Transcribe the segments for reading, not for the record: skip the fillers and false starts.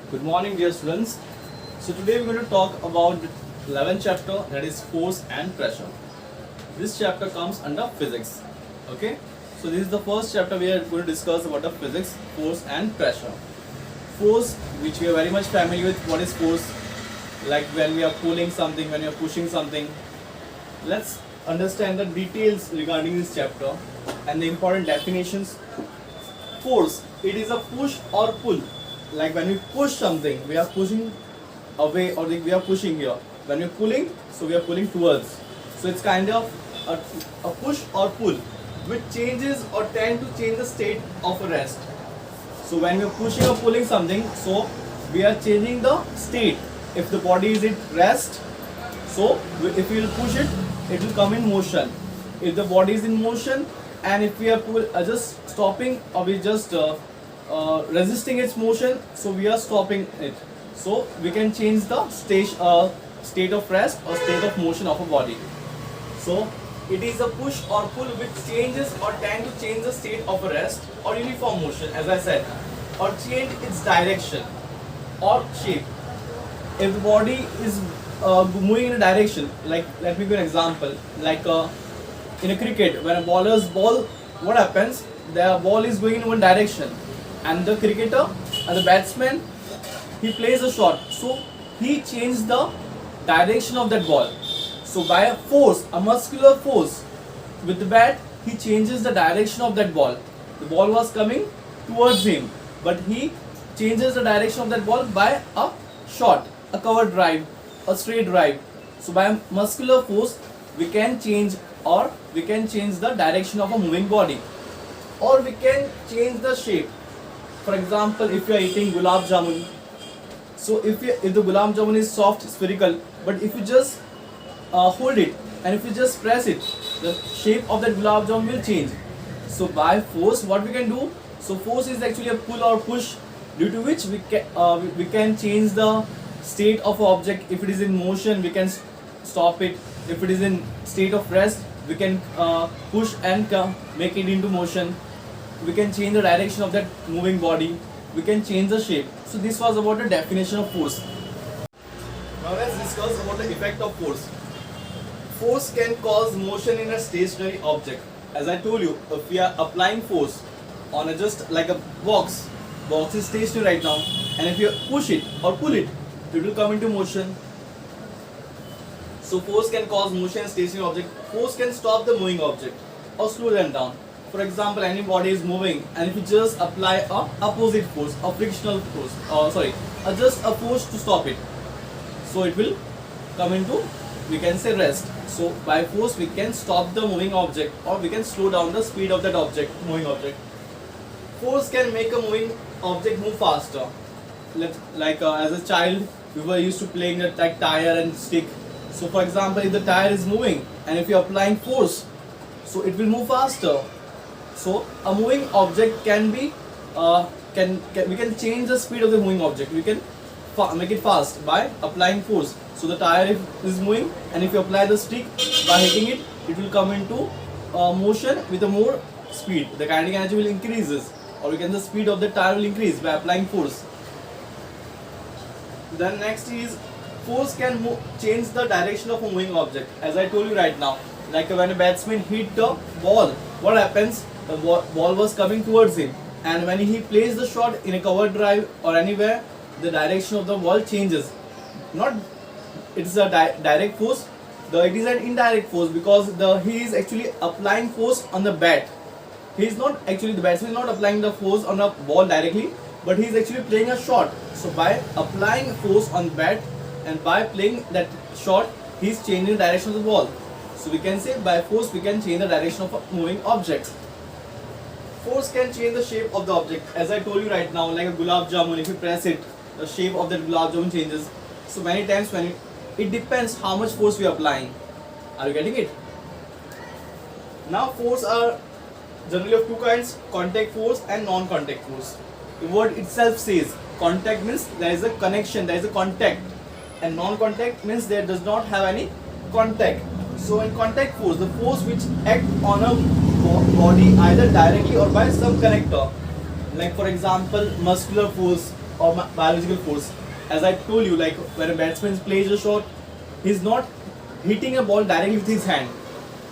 Good morning, dear students. So today we're going to talk about the 11th chapter, that is force and pressure. This chapter comes under physics. Okay. So this is the first chapter we are going to discuss about the physics, force and pressure. Force, which we are very much familiar with. What is force? Like when we are pulling something, when we are pushing something. Let's understand the details regarding this chapter and the important definitions. Force, it is a push or pull. Like when we push something, we are pushing away, or we are pushing here. When we are pulling, so we are pulling towards. So it's kind of a push or pull, which changes or tend to change the state of a rest. So when we are pushing or pulling something, so we are changing the state. If the body is in rest, so if we will push it, it will come in motion. If the body is in motion, and if we are just stopping, or we just resisting its motion, so we are stopping it. So we can change the state of rest or state of motion of a body. So it is a push or pull which changes or tend to change the state of a rest or uniform motion, as I said, or change its direction or shape. If the body is moving in a direction, like let me give an example, like in a cricket, when a baller's ball, what happens? The ball is going in one direction, and the cricketer and the batsman, he plays a shot, so he changed the direction of that ball. So by a force, a muscular force with the bat, he changes the direction of that ball. The ball was coming towards him, but he changes the direction of that ball by a shot, a cover drive, a straight drive. So by a muscular force, we can change the direction of a moving body, or we can change the shape. For example, if you are eating gulab jamun, so if the gulab jamun is soft, spherical, but if you just hold it and if you just press it, the shape of that gulab jamun will change. So by force, what we can do? So force is actually a pull or push, due to which we can change the state of an object. If it is in motion, we can stop it. If it is in state of rest, we can push and make it into motion. We can change the direction of that moving body. We can change the shape. So this was about the definition of force. Now let's discuss about the effect of force. Force can cause motion in a stationary object. As I told you, if we are applying force on just like a box is stationary right now, and if you push it or pull it, it will come into motion. So force can cause motion in a stationary object. Force can stop the moving object or slow them down. For example, any body is moving, and if you just apply a opposite force, a frictional force, just a force to stop it, so it will come into, we can say, rest. So by force, we can stop the moving object, or we can slow down the speed of that moving object. Force can make a moving object move faster. As a child, we were used to playing with like tire and stick. So for example, if the tire is moving, and if you are applying force, so it will move faster. So a moving object can be we can change the speed of the moving object. We can make it fast by applying force. So the tire is moving, and if you apply the stick, by hitting it, it will come into motion with a more speed. The kinetic energy will increases, or we can the speed of the tire will increase by applying force. Then next is force can change the direction of a moving object. As I told you right now, like when a batsman hit the ball, what happens? The ball was coming towards him, and when he plays the shot in a cover drive or anywhere, the direction of the ball changes. Not it's a direct force, it is an indirect force, because he is actually applying force on the bat. The batsman is not applying the force on a ball directly, but he is actually playing a shot. So by applying force on bat and by playing that shot, he is changing the direction of the ball. So we can say by force we can change the direction of a moving object. Force can change the shape of the object. As I told you right now, like a gulab jamun, if you press it, the shape of that gulab jamun changes. So many times it depends how much force we are applying. Are you getting it? Now force are generally of two kinds: contact force and non-contact force. The word itself says contact means there is a connection, there is a contact, and non-contact means there does not have any contact. So in contact force, the force which act on a body either directly or by some connector, like for example muscular force, or biological force. As I told you, like when a batsman plays a shot, he's not hitting a ball directly with his hand.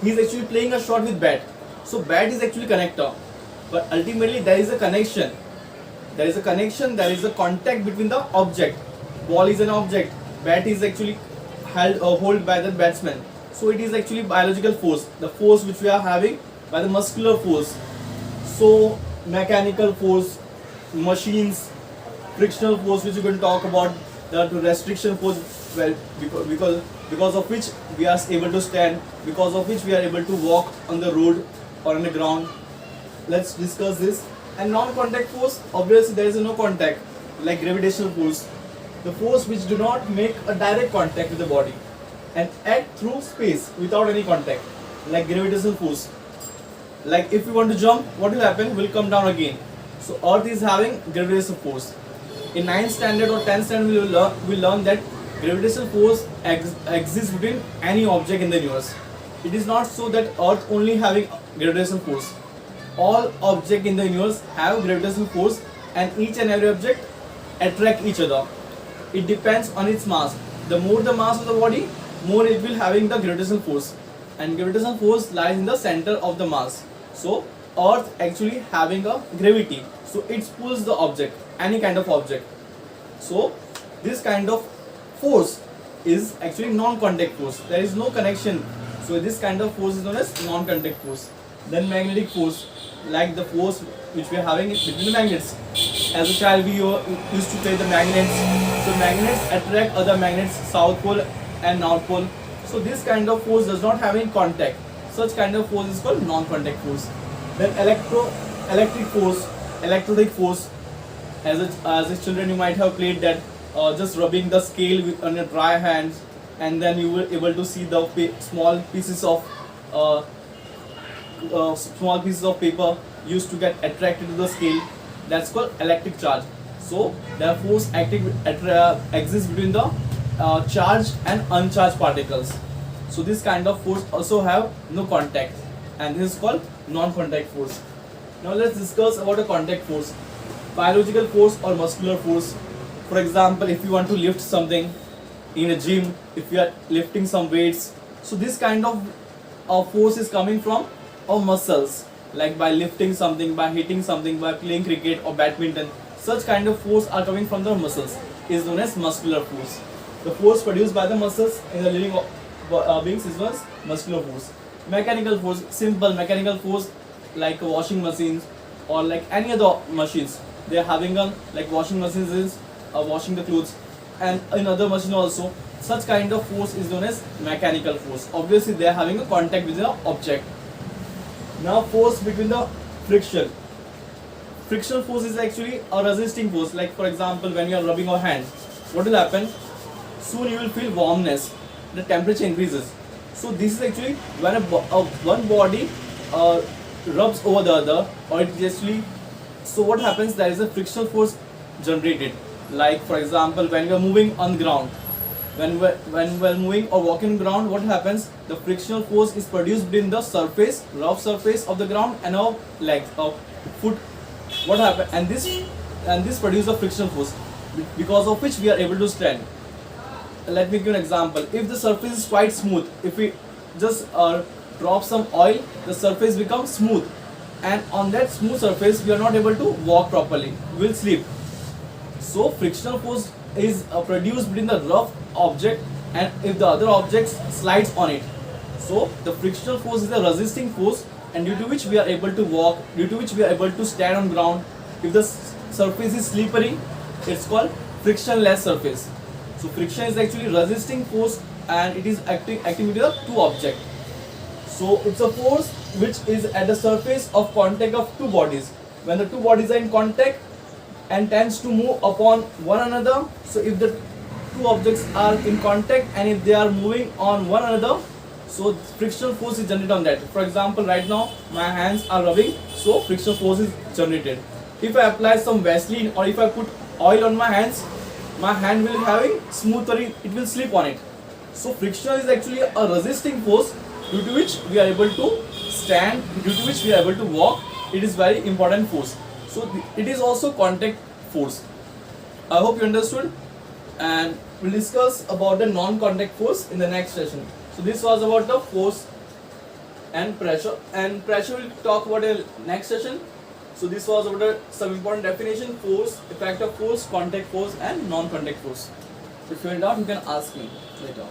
He's actually playing a shot with bat. So bat is actually connector, but ultimately there is a connection. There is a connection. There is a contact between the object. Ball is an object. Bat is actually held or hold by the batsman. So it is actually biological force, the force which we are having by the muscular force. So mechanical force, machines, frictional force, which you can talk about, the restriction force, well, because of which we are able to stand, because of which we are able to walk on the road or on the ground. Let's discuss this. And non-contact force, obviously there is no contact, like gravitational force, the force which do not make a direct contact with the body and act through space without any contact, like gravitational force. Like if you want to jump, what will happen? Will come down again. So Earth is having gravitational force. In 9th standard or 10th standard, we learn that gravitational force exists between any object in the universe. It is not so that Earth only having gravitational force. All objects in the universe have gravitational force, and each and every object attract each other. It depends on its mass. The more the mass of the body, more it will having the gravitational force, and gravitational force lies in the center of the mass. So Earth actually having a gravity, so it pulls the object, any kind of object. So this kind of force is actually non-contact force. There is no connection. So this kind of force is known as non-contact force. Then magnetic force, like the force which we are having between the magnets. As a child, we used to play the magnets. So magnets attract other magnets, south pole and north pole. So this kind of force does not have any contact. Such kind of force is called non-contact force. Then electric force, electrolytic force. As a children, you might have played that, just rubbing the scale on your dry hands, and then you were able to see the small pieces of paper used to get attracted to the scale. That's called electric charge. So the force exists between the charged and uncharged particles. So this kind of force also have no contact, and this is called non-contact force. Now let's discuss about a contact force. Biological force or muscular force. For example, if you want to lift something in a gym, if you are lifting some weights, so this kind of force is coming from our muscles, like by lifting something, by hitting something, by playing cricket or badminton. Such kind of force are coming from the muscles, is known as muscular force. The force produced by the muscles in the living beings is known as muscular force. Mechanical force, simple mechanical force, like washing machines or like any other machines. They are having a, like washing machines is washing the clothes, and in other machine also. Such kind of force is known as mechanical force. Obviously they are having a contact with the object. Now force between the friction. Frictional force is actually a resisting force. Like for example, when you are rubbing your hand, what will happen? Soon you will feel warmness. The temperature increases. So this is actually when one body rubs over the other, or it actually. So what happens? There is a frictional force generated. Like for example, when we are moving on the ground, when we're moving or walking on ground, what happens? The frictional force is produced between the surface, rough surface of the ground, and our legs, our foot. What happens? And this produces a frictional force, because of which we are able to stand. Let me give you an example. If the surface is quite smooth, if we just drop some oil, the surface becomes smooth, and on that smooth surface we are not able to walk properly, we will slip. So frictional force is produced between the rough object and if the other object slides on it. So the frictional force is a resisting force, and due to which we are able to walk, due to which we are able to stand on ground. If the surface is slippery, it's called frictionless surface. So friction is actually resisting force, and it is acting with the two objects. So it's a force which is at the surface of contact of two bodies. When the two bodies are in contact and tends to move upon one another, so if the two objects are in contact and if they are moving on one another, so frictional force is generated on that. For example, right now my hands are rubbing, so frictional force is generated. If I apply some Vaseline or if I put oil on my hands, my hand will having smoother, it will slip on it. So friction is actually a resisting force, due to which we are able to stand, due to which we are able to walk. It is very important force. So it is also contact force. I hope you understood, and we'll discuss about the non-contact force in the next session. So this was about the force and pressure we'll talk about in next session. So this was about some important definition: force, effect of force, contact force, and non-contact force. If you're in doubt, you can ask me later.